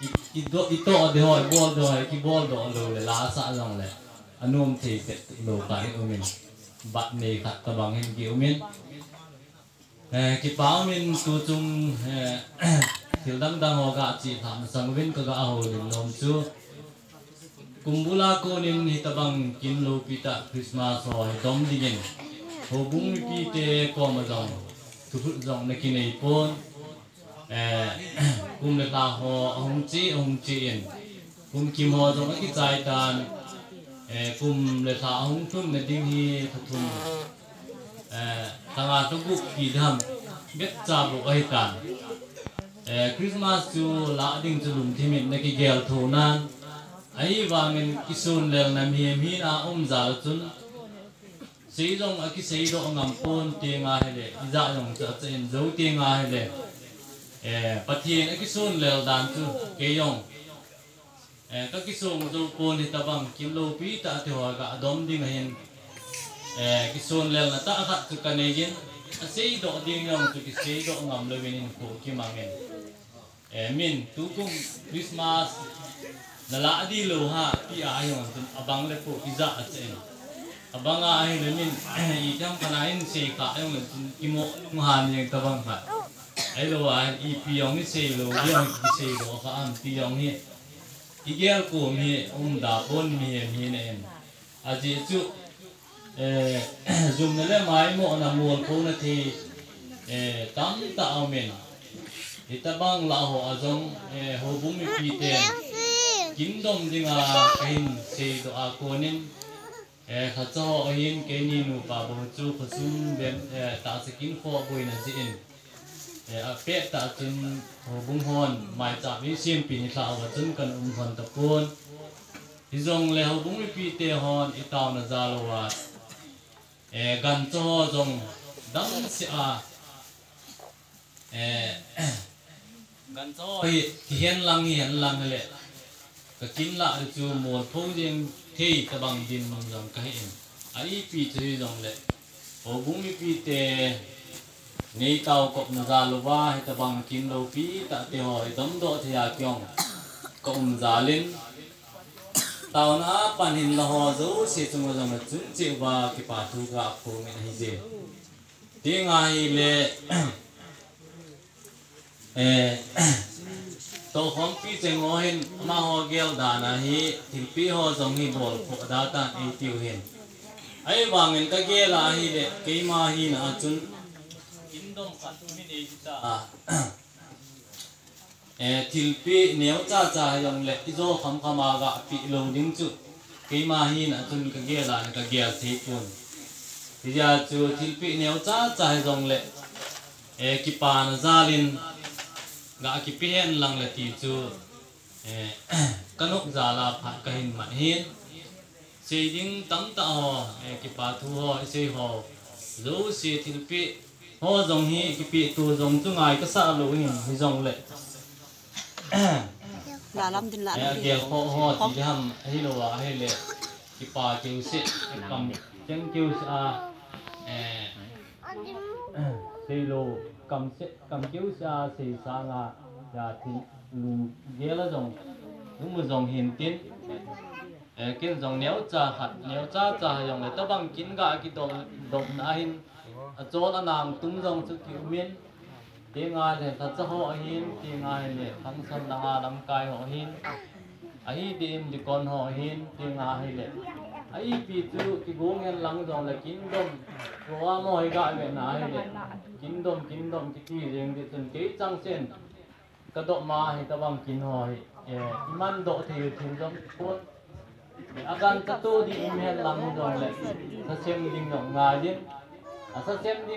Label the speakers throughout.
Speaker 1: ito de hoi bol do hai ki bol do lo le la sa jong le anum thi te lo ka hi umin bat ne khat ta bang hin ki umin ki pao min tu chung thil dang dang ho ga chi tham sang win ka ga ho lim nom chu kumbula ko nin hi ta bang kin lo pita Christmas ho hi dom dingin ho bung pi te ko ma jong tu jong na ki nei pon kum le ta ho hong chi in kum kim ho jong ki chai tan kum le ta hong thum na ding hi thum tanga tu bu ki dham bet cha bu ai tan Christmas chu la ding chu lum thimin na ki gel tho nan ai wangin kisun lel na mi na zal chun sei dong a ki sei do ngam pon ti nga hele iza yong cha chen zo ti nga hele pathian a ki sun lel dan chu ke yong ka ki sung zo pon ni tabang kim lo pi ta te ho ga dom ding hin ki sun lel na ta khat chu ka nei gin a sei do ding yong chu ki sei do ngam lo win ko ki mangen min tu kum Christmas na la di lo ha pi a yong chun abang le po iza a chen abang a hi le min I jam kana in se ka yong le ki mo han yang tabang ha ai lo a I pi yong ni se lo yong ki se lo ka an pi yong ni I gel ko mi da pon mi ne en a ji chu zum na le mai mo na mo ko na thi tam ta au men itabang la ho azong ho bung mi pi ten kin dom dinga kain se do a konin kha cho hin ke ni nu pa bo chu khusum ben ta skin kho boi na ji in a pe ta chun ho bung hon mai cha mi sim pi ni tha wa chun kan hon ta pon hi zong le ho bung mi pi te hon I taw na za lo wa gan cho zong dang si a gan cho hi hian lang le ka kin la chu mo phong ding thei ta bang din mang jong ka hin ai pi chui jong le ho bung mi pi te nei taw kop na za lo wa he ta bang kin lo pi ta te ho dom do thia kyong kom za lin taw na pan hin la ho zo se chung jong chu che wa ki pa thu ga pho me hi je ti ngai le to khom pi cheng ho hin ma ho gel da na hi thil pi ho jong hi bol pho da ta e tiu hin ai wangin ka ge la hi le ke ma hi na chun kindom atu hi nei ta thil pi neu cha cha yong le I zo kham khama ga pi lo ding chu ke ma hi na chun ka ge la ka ge thei pun ti ja chu thil pi neu cha cha yong le ki pa na zalin ga ki pen lang la ti chu kanok za la phat ka hin ma hin se ding tam ta ho ki pa thu ho se ho zo se thil pi ho jong hi ki pi tu jong chu ngai ka sa lo hin hi jong le
Speaker 2: la lam din la
Speaker 1: ge ho ti ham hi lo wa he le ki pa kiu se kam cheng kiu sa se lo cầm chiếu xa xì xa nga ya thì lù ghé là dòng đúng một dòng hiền tiến cái dòng néo cha cha dòng này tao bằng kín gà cái độ na hin chỗ là nàng tung dòng sự kiểu miên tiếng ai thì thật sự họ hin tiếng ai thì thằng sân là đam cài họ hin ấy đêm thì con họ hin tiếng ai thì ấy bị chú cái gỗ nghe lắng dòng là kín đông qua mọi gái về nãy thì kín đông cái gì riêng thì từng cái trăng sen cái độ mà thì ta bằng kín hỏi iman độ thì giống cốt agan cái tô đi email lắng dòng lại sa xem đi dòng ngài đi sa xem đi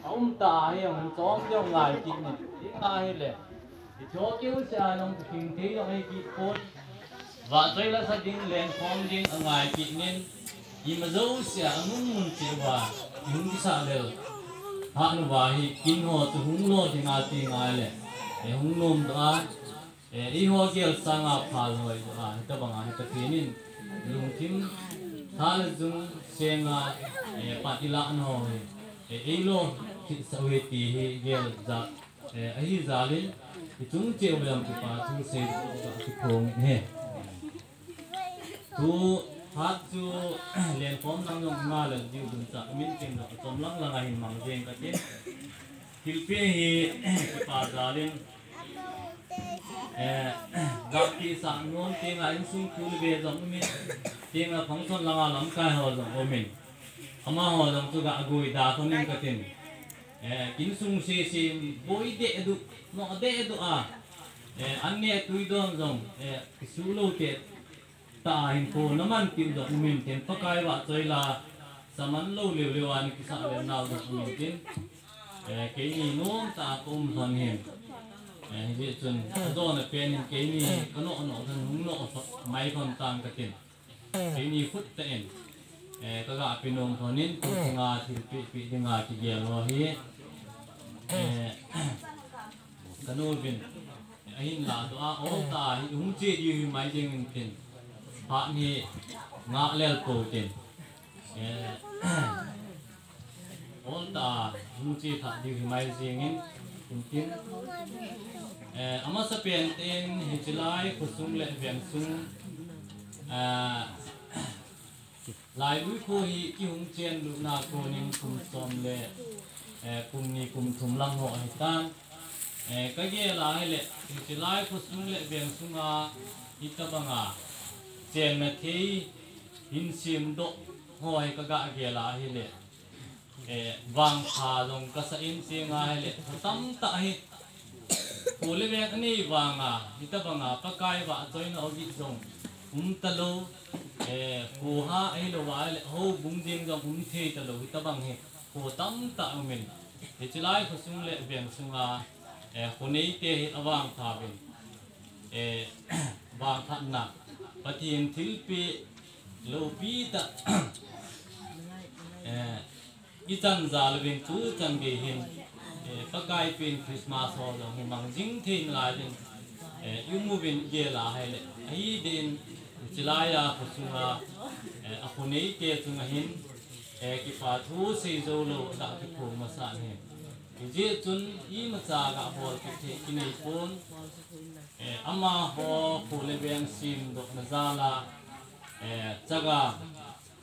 Speaker 1: ông ta hay ông chó dòng ngài kín này tiếng ai lệ thì chó kêu xa nông kinh thế dòng hay kín cốt và tôi là sa ding lên phong ding ở ngoài kỹ nên mà dấu sẽ muốn chịu và hướng đi xa đều họ nó vài kinh họ từ hướng lo thì ngài thì ngài lệ hướng nôm đó ý họ kêu sang ngọc phá rồi các bạn ai các thế nên dùng kim thà là dùng xe ngài bắt đi lại nó ý lo thì sao vậy thì kêu ra ấy ra lên chúng chiều làm cái bà chúng xây cái phòng hè tu phát tu liền phóng năng dụng nga lần chiều chúng ta miễn tiền đó tóm lắc là ngày mảng tiền cái tiền thiếu phê hi cái bà gia đình gặp cái sáng ngôn tiền anh sung cứu về giống mình tiền là phóng son là làm cái họ giống của mình ama họ giống tu gạ gùi đa thôn nên cái tiền kín sung xe bôi đẻ du nọ đẻ du anh nghe tôi đoán rằng cái số lâu tiệt ta hình phố nó mang tiền giống mình tiền phát cái vợ chơi là saman lâu liều liều anh cái sao liều nào giống mình tiền cái gì nó ta cũng hoàn hiểm vậy chừng do là bên cái gì cái nọ thằng húng nọ máy còn tăng cái tiền cái gì phút tiền cái gà pin nông thôn nên cũng ngà thì bị ngà thì dễ lo hết cái nô bên anh là đó ông ta húng chết như máy trên tiền họ ni ngã leo cổ tiền ông ta húng chết thật như máy trên tiền ama sa pen ten hicilai khusung le veng sung lai lui ko hi ki hung chen lu na ko ning kum som le kum ni kum thum lam ho hitan ka ge la le hicilai khusung le veng sunga itabanga chen na thei hin sim do hoi ka ga ge la hi le wang kha long ka sa in singa hi le tam ta hi Pole vek ni wanga ita banga pakai wa join ogi jong talo ko ha ai lo wa ho bung ding jong the talo ita bang he ko tam ta men he chilai khusung le beng sunga khonei te awang tha ben wang tha na pathin thilpi lo pi ta itan zal ben tu chan ge hin pakai pin Christmas ho dong hi mang jing thin lai den yumu bin ge la hai le ai den chilaya khusunga akhunei ke chunga hin ki pa thu sei zo lo da ki phu ma sa ne je chun I ma cha ga hol ki the ki nei pon ama ho phu le beng sim dok na za la chaga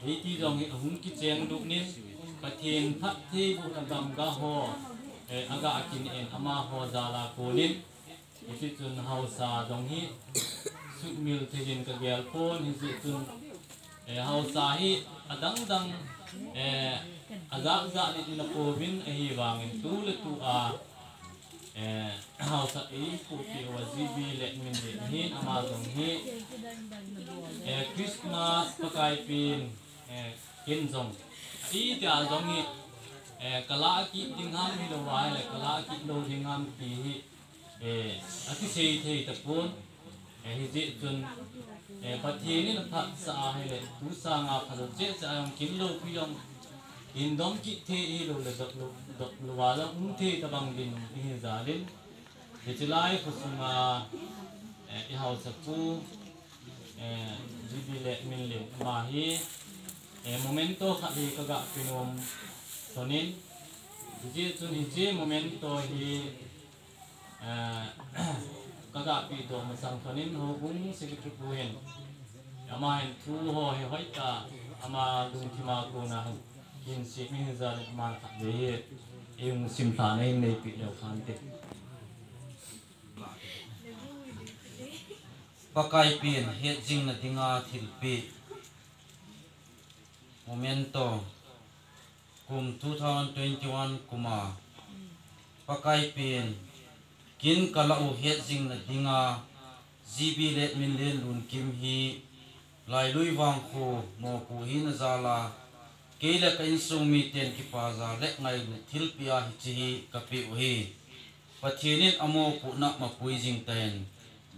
Speaker 1: ei ti dong hi hung ki cheng duk nin pathin phat thi bu na gam ga ho aga akin en ama ho zala kolin iti chun hausa dong hi sukmil thejin ka gel pon hi chun hausa hi adang dang azak za ni na povin hi wangin tu le tu a hausa pu ti wazibi le min le hi ama dong hi Christmas pakai pin kin zong I dia dong hi kala ki dingham hi lo wai le kala ki lo dingham ki hi ati sei thei ta pon hi ji chun pathi ni na phat sa hai le tu sa nga phalo che sa yong kin lo pi yong in dom ki the hi lo le dok lo wa la the ta bang din hi za din he chilai khusuma I hau sa pu jibi le min le ma hi momento kha hi ka ga pinom sonin je chun hi je momento hi kaga pi do masang sonin ho bung sikri puhen ama in thu ho hi hoita ama dung thima ko na kin si mi za le ma kha de yung sim tha nei nei pi lo khan te
Speaker 2: pakai pin he jing na dinga thil pi momento kum 2021 kuma pakai pin kin kala u het jing na dinga GB let min len lun kim hi lai lui wang khu mo pu hin zala keila kain sung mi ten ki pa za le ngai ne thil pia hi chi ka pi u hi pathinin amo pu na ma pui jing ten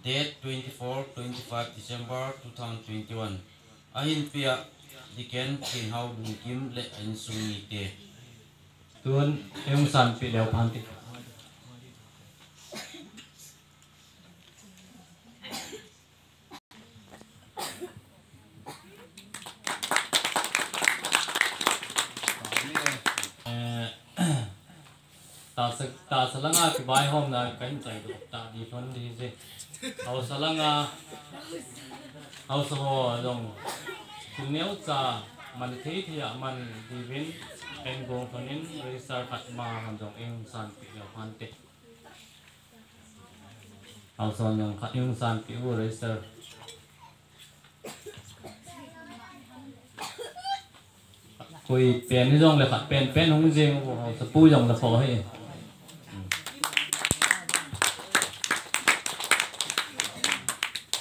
Speaker 2: date 24-25 December 2021 ahin pia diken pin hau lun kim le an sung mi te
Speaker 1: tuan em san pi leo phan ti ta ta salanga ki bai hom na kan chai do ta di thon di je au salanga au so ho dong neu cha man thei thia man di vin en gong phanin register khat ma han dong eng san pi lo han te au so nyang khat eng san pi u register koi pen ni dong le khat pen hong jeng ko sa pu dong la pho he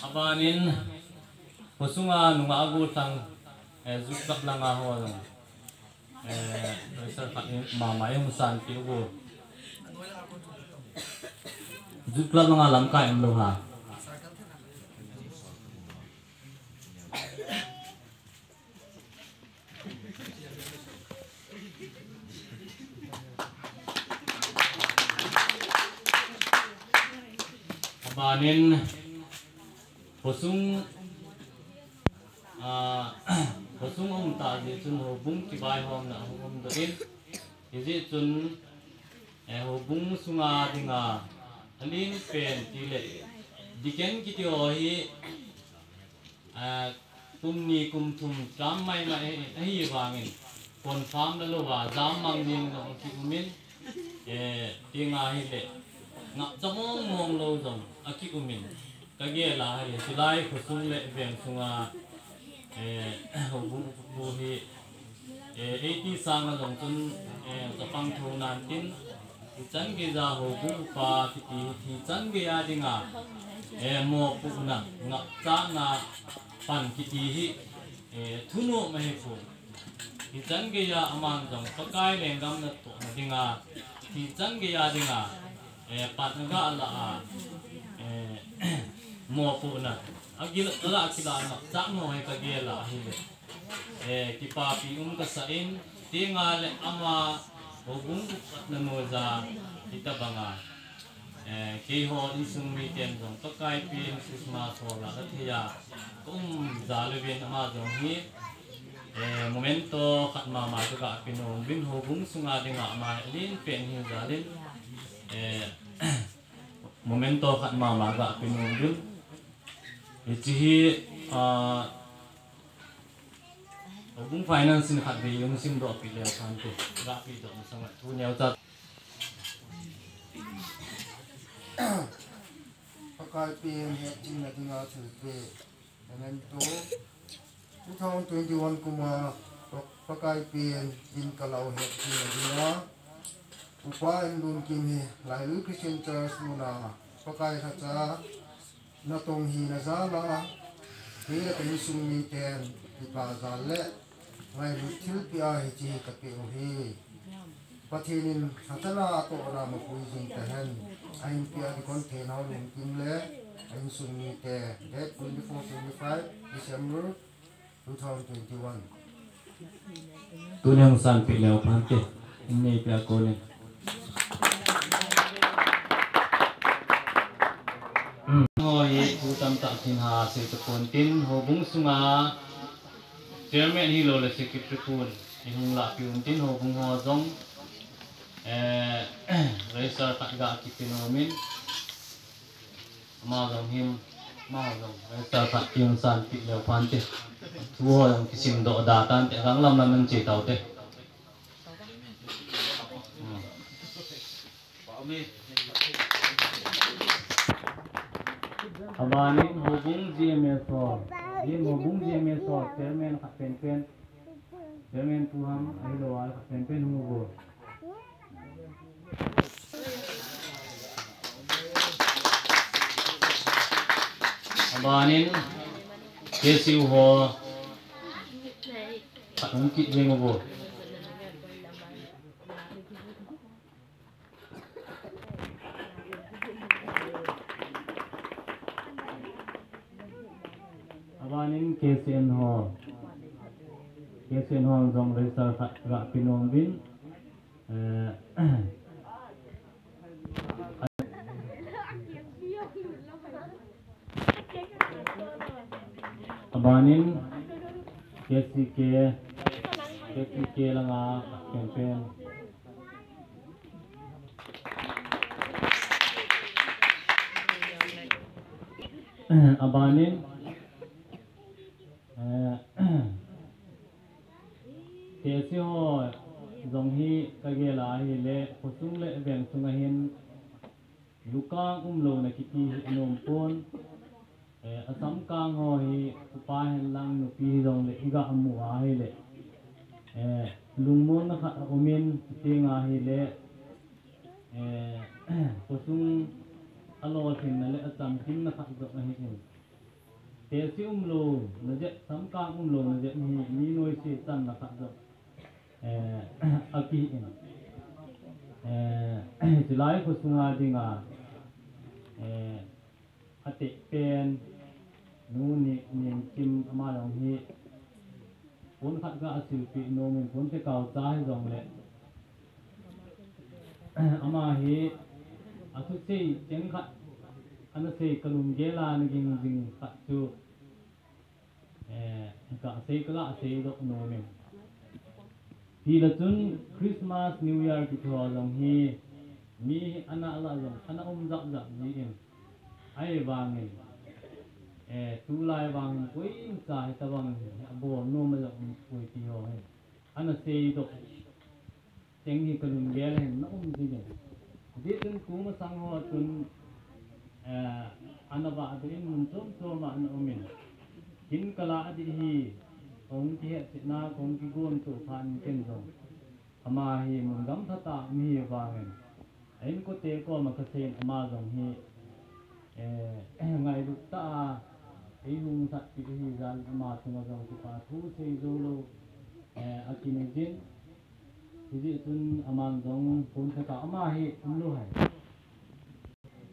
Speaker 1: abanin hosunga nunga agu tang zuk kap langa ho dong register khat ma mai hong san pi u zuk kap langa lam kai lo ha banin hosung hosung ta je chun ho bung ki bai hom na hom do in je chun ho bung sunga dinga alin pen ti le diken ki ti ho hi tumni kum thum kam mai ma hi wangin kon farm da lo wa jam mang ning no ki min tinga hi le ngap chamong mong lo dong aki umin kage la le silai khusung le veng sunga bu hi 80 sang dong chun tapang tho nan tin chan ge ja ho bu pa ki ti chan ge ya dinga mo pu na ngap cha na pan ki ti hi thuno ma he fu ti chan ge ya amang dong pakai lengam na to na dinga ti chan ge ya dinga pat nga la mo pu na agil la kila na cha mo he ka ge la hi le ki pa pi ka sa in tinga le ama obung na no za ita banga ke ho insung mi tem dong ka kai pi sisma so la thia za le ben ama dong hi momento khat ma ma ka pino bin ho bung sunga dinga ma lin pen hi za lin momento khat ma ma ga pinung dun ichi bung finance in khat be yung sim do pi le khan tu ga pi do sang thu nyau ta
Speaker 3: pakai pen he tin na dinga thu pe momento 2021 kuma pakai pen in kalau he tin na dinga upaya indun kini lalu Christian Church muna pakai kata natong hina zala kaya kanisung miten ipazale ngay lutil pia hiji kapi uhi patinin hatana ato na mapuizing tahan ayin pia di konten hau lung kimle ayin sung mite date 24-25 December 2021
Speaker 1: tunyang san pi leo pante inni pia kone ngoi tu tam ta thin ha se to kon tin ho bung sunga chairman hi lo le secretary kun hing la pi un tin ho bung ho jong register ta ga ki pinomin ma jong him ma jong register ta yung san pi leo pante tu ho yang kisim do da tan te gang lam lam che tau te abanin hubung GMS or hubung GMS or chairman pen chairman tuham ahilo al pen hugo abanin kesiu ho patungki jengogo abanin KCN ho jong register ga pinong bin abanin KCK langa campaign abanin tiasi ho dong hi kagela hi le khosung le beng sunga hin luka lo na kiti nom pon asam kang ho hi upa hen lang nu pi dong le iga amu a hi le lungmon na kha omin tinga hi le khosung alo thin na le acham tin na kha zo na hi in tiasi lo na je sam kang lo na je ni noi si tan na kha zo aki in July khosung a dinga ate pen nu ni nim kim ama long hi pon khat ga asil pi no min pon te kaw cha hi dong le ama hi asu sei cheng khat ana sei kalum gela ni ging jing khat chu ka sei ka sei do no min hi la chun Christmas New Year ki tho dong hi mi ana la dong ana zap zap ni in ai wangin tu lai wang koi sai ta wang bo no ma lo koi ti ho he ana sei do teng hi kalum gel hen no ji ne di tun ku ma sang ho tun ana ba adin mun chom chom ma an omin kin kala adi hi ong ti he na kong ki gon to phan ken zo ama hi mun gam thata mi wangin ain ko te ko ma ka sen ama jong hi ngày lúc ta ấy hung thật thì cái ra mà chúng ta thì phải thu xây dolo akinejin jadi tun aman dong pun kata ama hi umlo hai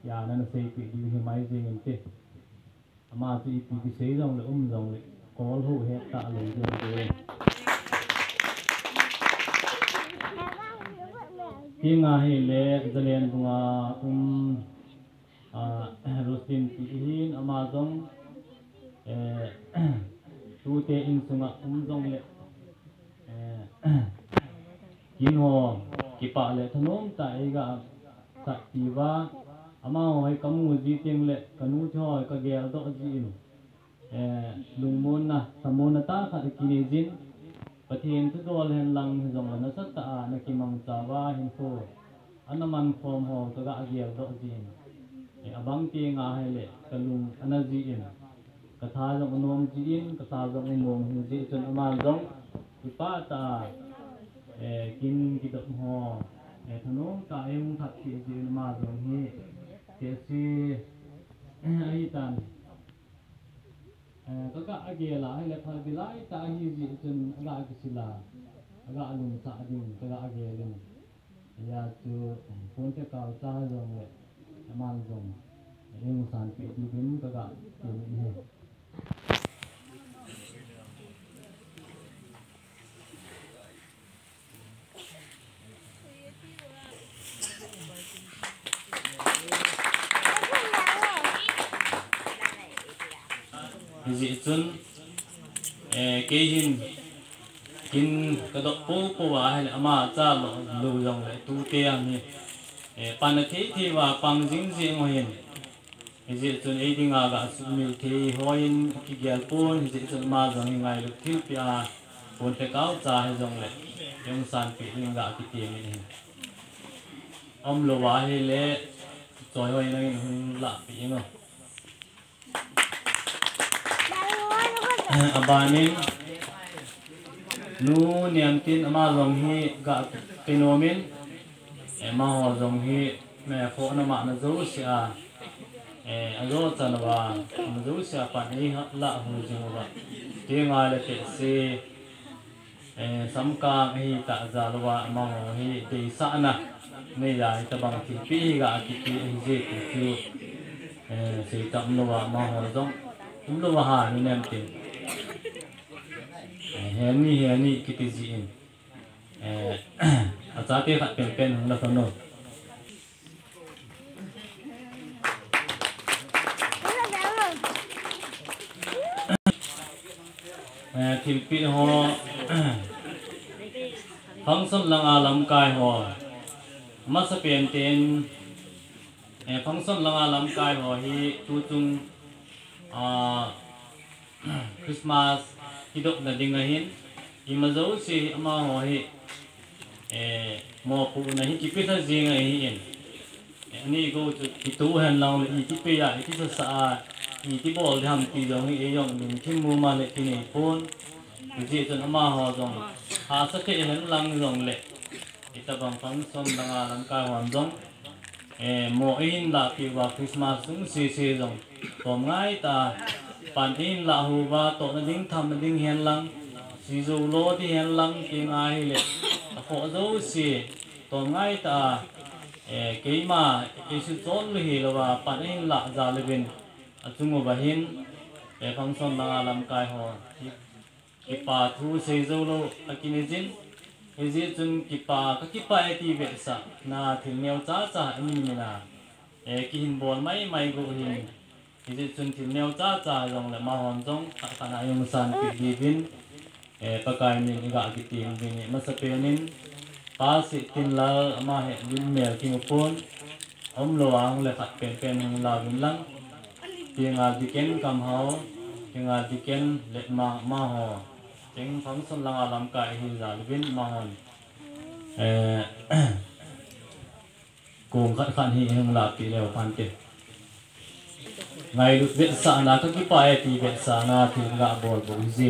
Speaker 1: ya nan sei pi di mai jing ente ama ti pi sei dong le dong le kol hu he ta le jong de tinga hi le zalen bunga rosin tihin amazon tu te in sunga zong le kin ho kipa le thanom ta ga sa tiwa ama hoi kamu ji teng le kanu choi ka gel do ji in lungmon na samona ta kha kinejin pathian tu dol hen lang zong na sat ta na kimang chawa hin so anaman form ho to ga gel do ji abang ti nga hai le kalung anaji in katha jong nom ji in katha jong nom hu ji chon ama jong ipa ta kin ki dok ho thanom ta em that ti ji ma jong hi te si ai tan ka ga age la hai le phal bi lai ta hi ji chon aga ki sila aga lung sa ding ka ga age lung ya chu pon te ka cha jong le aman zong yung san pi di bin ka ga tin ni ji chun ke hin kin ka do po po wa hai ama cha lo lu yong le tu te ang ni pan thi thi wa pang jing jing ho hin ji chun ei dinga ga mi thi hoin ki gel pon ji chun ma jong ngai lu thi pia pon te kau cha hai jong le yung san pi ling ga ki ti ni om lo wa hi le choi hoi nang hun la pi ngo abanin nu niam tin ama jong hi ga pinomin ma ho jong hi me pho na ma na zo sia azo chan wa ma zo sia pa ni la hu jing wa ti nga le te se sam ka hi ta za lo wa ma ho hi te sa na me ya ta bang ti pi ga ti pi hi je ti chu se tam lo wa ma ho jong lo wa ha ni nem tin heni kiti ji in achate khat pen pen la kono thil pi ho function lang alam kai ho masa pen ten function lang alam kai ho hi tu chung Christmas hidok na dingahin imazo si ama ho hi mo pu na hi kipita jinga hi ani go tu han long i ti pe ya ti sa i ti bol tham ti jong hi yong ding thim mu ma le ti ni phun ji chon ama ho jong ha sa ke hen lang jong le ita bang phang som langa lam ka hwan jong mo in la pi wa Christmas sung si jong tom ngai ta pan in la hu wa to na ding tham na ding hen lang si zo lo ti hen lang ki ngai le ho zo si tom ngai ta cái mà cái sự chọn lì là và bạn ấy lạ già lên bên chung và hin để phong son là làm cài họ cái bà thu xây dâu lâu cái này chính cái gì chung cái bà ấy thì vậy sao na thì neo cha cha anh mình là cái hình bồn mấy gỗ hình cái gì chung thì neo cha cha dòng lại mà hòn dòng khả năng dùng sàn cái gì bên pakai mình gạ cái tiền bên mà sắp bên pasi tin la ama he din mel ki pon loang le khat pen la bin lang tinga diken kam ho tinga diken le ma ho ting phang son lang alam ka hi za bin ma hon kum khat hi heng la pi leo pan ke ngai lu vet sa na ka ki pa e ti vet sa na thi ga bol bo ji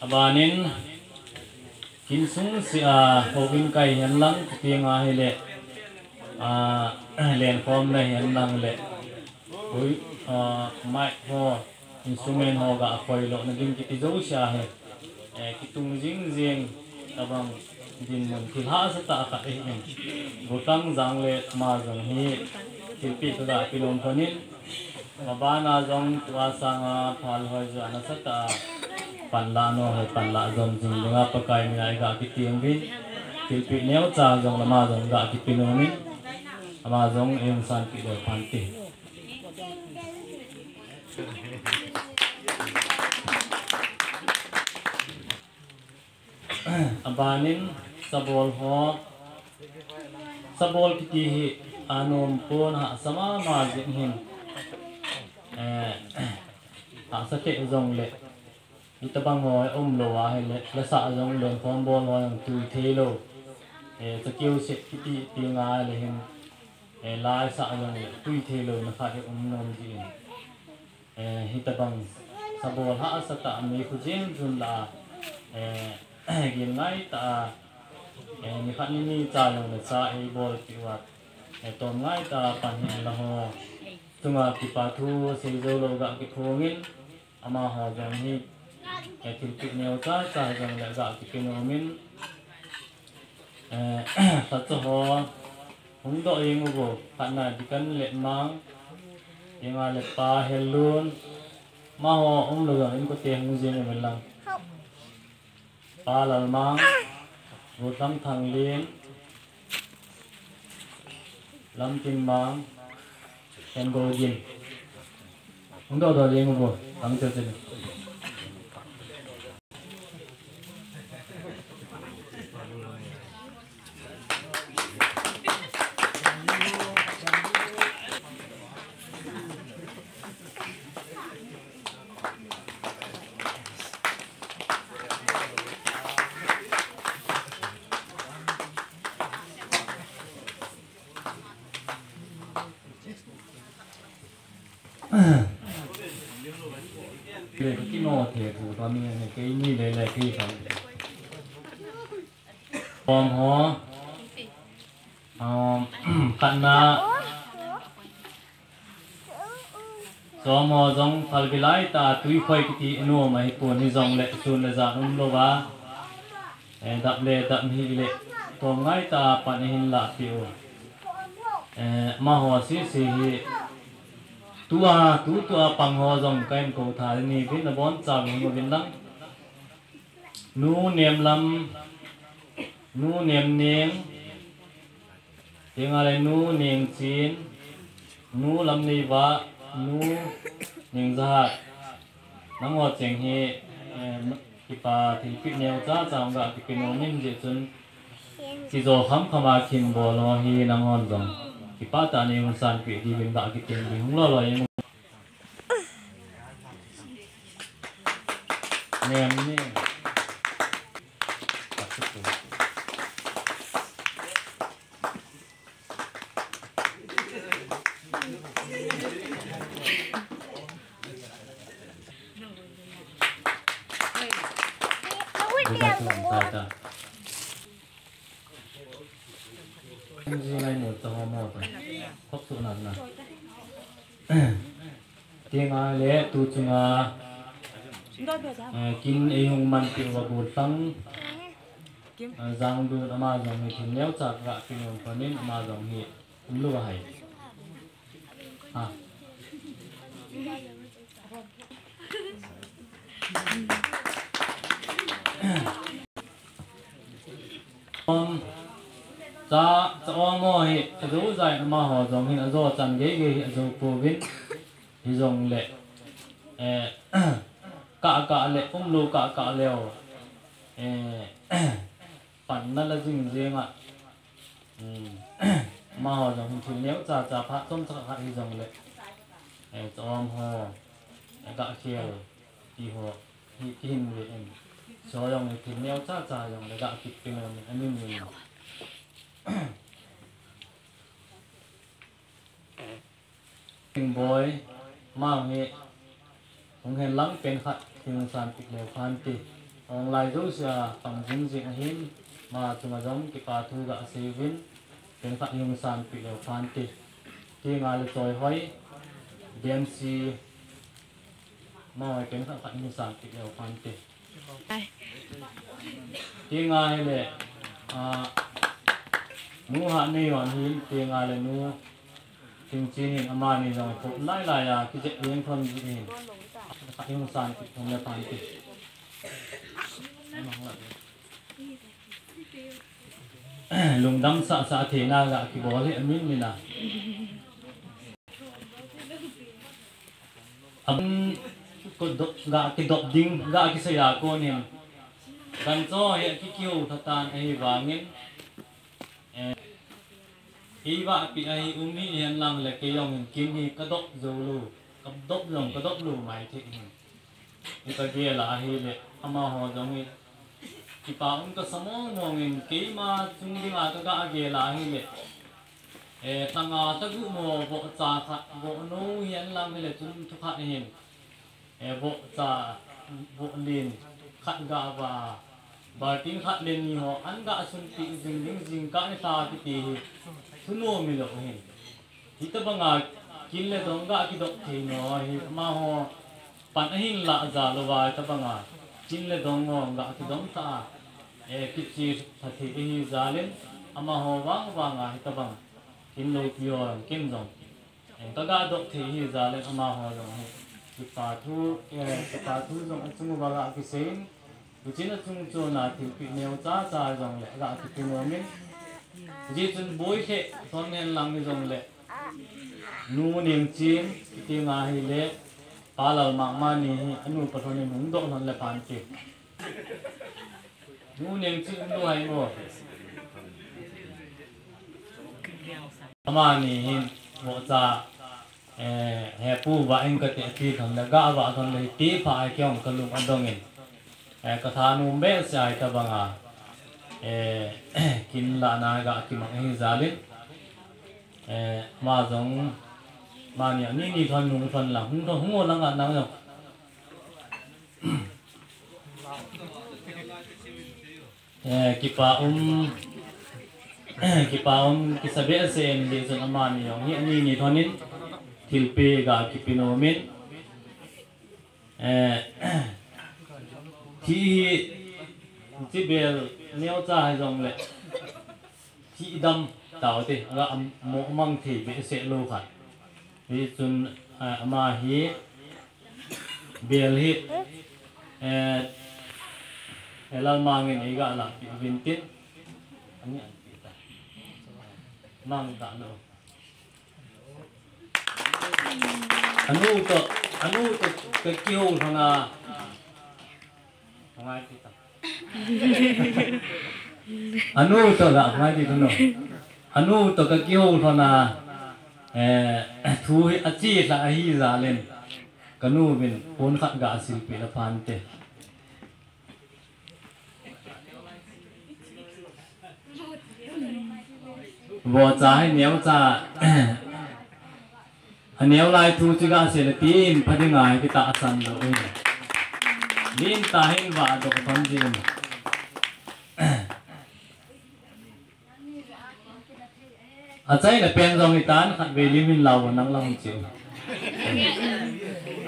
Speaker 1: abanin kinsung si hobin kai yan lang tinga hele len form na yan lang le oi mic ho instrument ho ga koi lo na din kiti zo sha he kitung jing abang din mon thil ha sa ta ka e botang jang le ma jong hi tilpi ka pilom phanin mabana jong tua sanga phal hoi ja na sa ta panla no hai panla jom jing denga pakai ni ai ga ki tiang bin tilpi neu cha jong lama jong ga ki pino min ama jong em san ki do pan ti abanin sabol ho sabol ki hi anom pon ha sama ma jing hin ha sa ke jong le ita bang ngồi lo wa hay le sa jong len phom bol wa yang tu the lo ta kêu se ki ti nga le hin lai sa jong le tu the lo na kha nom ji hita bang sa bol ha sa ta mi khu jen jun la gin ngai ta ni khat ni cha jong le sa e bol ki wa to ngai ta pan hin la ho tunga ki pa thu se zo lo ga ki thongin ama ho jong hi tilpi neo cha jong la ga ki pinomin ta cho ho hung do ing go khana dikan le mang inga le pa helun ma ho lo ga in ko te hung je me lang pa lal mang go tam thang lin lam tin mang en go jin hung do ing go tam che che cái nô thì thủ tao mi cái như đây là cái phần còn họ khăn na do mò dòng phal cái lái ta tùy khơi cái tí nô mà buồn thì dòng lệ xuân là dạng lô ba đậm lệ đậm hi lệ còn ngay ta bạn hình lạ tiểu mà họ xí hi tua pang ho jong kain ko tha ni vin na bon chang mo vin lang nu nem lam nu nem nengtingale nu neng chin nu lam ni wa nu neng za nang ngọt chèn hi ki pa thì phi neo cha cha nga ki pino nim je chun si zo kham khama khin bo lo hi nang ngọt zong ki pa ta ni un san pi di bin da ki tin bi hung lo lo yin nem ni gì này một tờ một khóc số nặng nè tiếng ai lẽ tu chung kinh ấy hùng man tiêu và bột tăng giang du ama dòng thì nếu chặt gạ kinh hùng còn nên ama dòng thì cũng lưu hải ha cha cha mo hi zo zai ma ho zong hin zo chan ge ge zo ko vin hi zong le ka le lu ka leo pan na la jing jing a ma ho zong hin nếu cha pha tom cha ha hi zong le cha ho ga khiel hi ho hi kin ve en so yong hi nếu cha yong le ga ki pin an nin boy ma he hong hen lang pen khat thing san pik le khan ti ong lai zo sia pang jing jing hin ma chunga jom ki pa thu ga se vin pen khat yung san pik le khan ti ti nga le choi hoi dmc ma pen khat yung san pik le khan ti ti nga le nu ha ni wan hin ti nga le nu ting chi hin ama ni jong ko lai lai ya ki je yeng thon ji hin khat yung san pik thong le khan ti lùng đâm sa thế na gạ ki bol he min mina ko ga ki dop ding ga ki saya ko ni kan cho he ki kiu thatan ai wangin hi ba pi ai umi hian lang le ke yong kin hi ka dop zolu ka dop lu mai thi ni ka ge la hi le ama ho jong hi ki pa ka samo ngin ke ma chung ding a ka ga ge la hi le tanga ta gu mo bo cha kha bo no hian lang le chung thu kha hin bo cha bo lin khat ga ba tin khat len ni ho an ga sun pi jing ka ni ta ti ti suno mi lo hin hi ta banga kin le dong ga ki dok thei no hi ma ho pan hin la za lo wa ta banga kin le dong ngo ga ki dong ta ki chi tha thi hi za len ama ho wang hi ta bang kin lo pyo kin dong ta ga dok thei hi za len ama ho dong hi ki pa thu dong chung ba ga ki sein Bujin chung chu na thi pi neo cha jong le ga ki no min ji chun boi khe thon hen lang ni jong le nu ning chin ti nga hi le pa lal ma ma ni anu pa thon ni mung do non le pan ti nu ning chin nu hai mo ama ni hin mo cha he pu wa eng ka te ti thon le ga wa thon le ti pha ai kyong ka lu adong in ka tha nu be sai ta banga kin la na ga ki ma hi zalin ma jong ma ni thon nu thon la hung lang ga nang jong ki pa ki sabe se en de jong ama ni yong ni thonin thilpe ga ki pinomin thì bel neo cha hay dòng lệ thì đâm tàu thì gạ mộ măng thì bị sẽ lâu khát vì chun mà hi bel hi là mang cái này gạ là bị viên tiết mang tạ đâu anu to cái kêu thằng à ngay thì anu to là ngay thì nó anu to cái kêu thằng à thu achi là hi ra lên kanu bin pon khat ga sil pe la phan te bo cha hai neu cha neu lai thu chi ga se le tin phadi ngai ki ta san lo oi din ta hin wa do phan ji ni a chai na pen jong itan khat ve limin law nang lang chi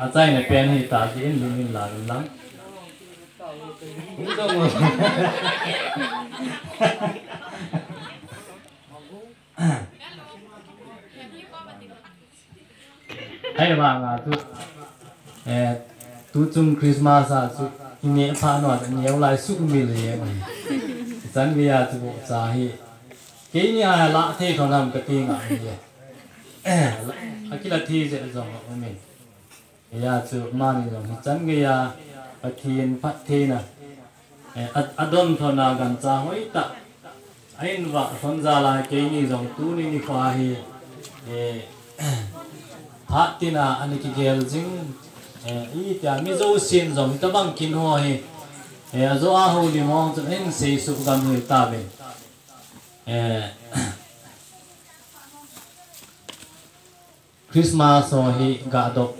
Speaker 1: a chai na pen hi ta ji in limin la lang cũng đâu hay là tu chung Christmas à tu nhẹ pha nọ nhiều lại suốt mì liền dân bây giờ tu trả hi cái nhà lạ thế còn làm cái tiền à gì cái là thi dễ dòng của mình bây giờ tu mang dòng dân bây giờ phát thiên phát thiên à adon thôi nào gần trả hỏi ta anh vợ con ra lại cái này dòng tu này khoa hi phát tin à anh cái gel dính ý ta mi dâu xin dòng ta bằng kinh hoa hi dâu à hồ đi mong cho nên xây sụp gần người ta về Christmas so hi gà độc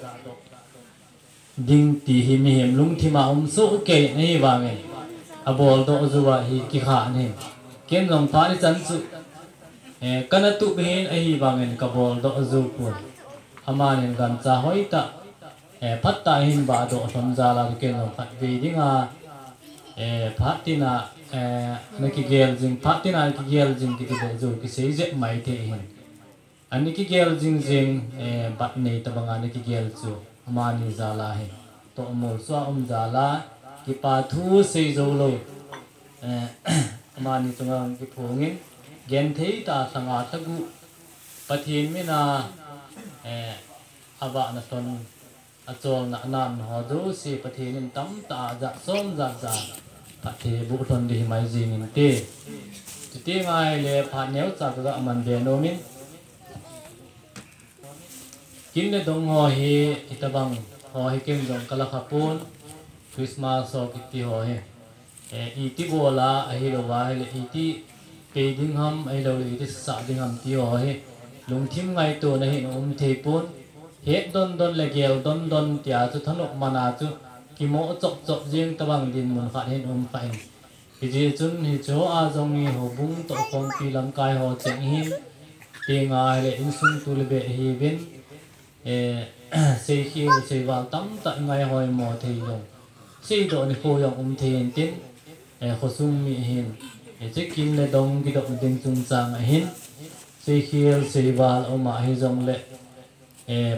Speaker 1: ding ti hi mi hem lung thi ma số kệ này vàng này bol do zuwa hi ki kha ne ken dòng phá đi chân su kana tu behin hi vàng này ka bol do zu pun ama nen gan cha hoi ta phát ta hin ba do thon za la ken dòng phát về dinga phát tina na ki gel jing phát tina ki gel jing ki do zu ki sei je mai the hin ani ki gel jing jing bat nei ta banga ni ki gel chu ama ni za la he to mol so za la ki pa thu sei zo lo ama ni tungang ki phongin gen thei ta sanga tagu pathin mina aba na ton achol na nan ho do si pathin tam ta ja som ja ja pathe bu ton di mai jing in te ti ngai le pha neu cha ga man de no min kin le dong ho hi itabang ho hi kem dong kala khapun Christmas so kiti ho he iti bola ahi lo wa he iti pe ding ham ai lo iti sa ding ham ti ho he lung thim ngai to na he thei pun he don don le gel don don tia chu thanok mana chu ki mo chok chok jing tabang din mun kha he fa hin ki ji chun hi cho a jong ni ho bung to kon pi lam kai ho cheng hin te ngai le in sung tu le be hi bin sei khi sei wal tam ta ngai hoi mo thei long sei do ni pho yong thein tin kho sum mi hin che kin le dong ki dok ding chung chang a hin sei khiel sei wal oma hi jong le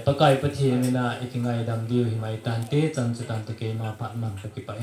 Speaker 1: pakai pathi mina ikingai dam diu hi mai tan te chan chu tan te ke ma phat man ta ki pa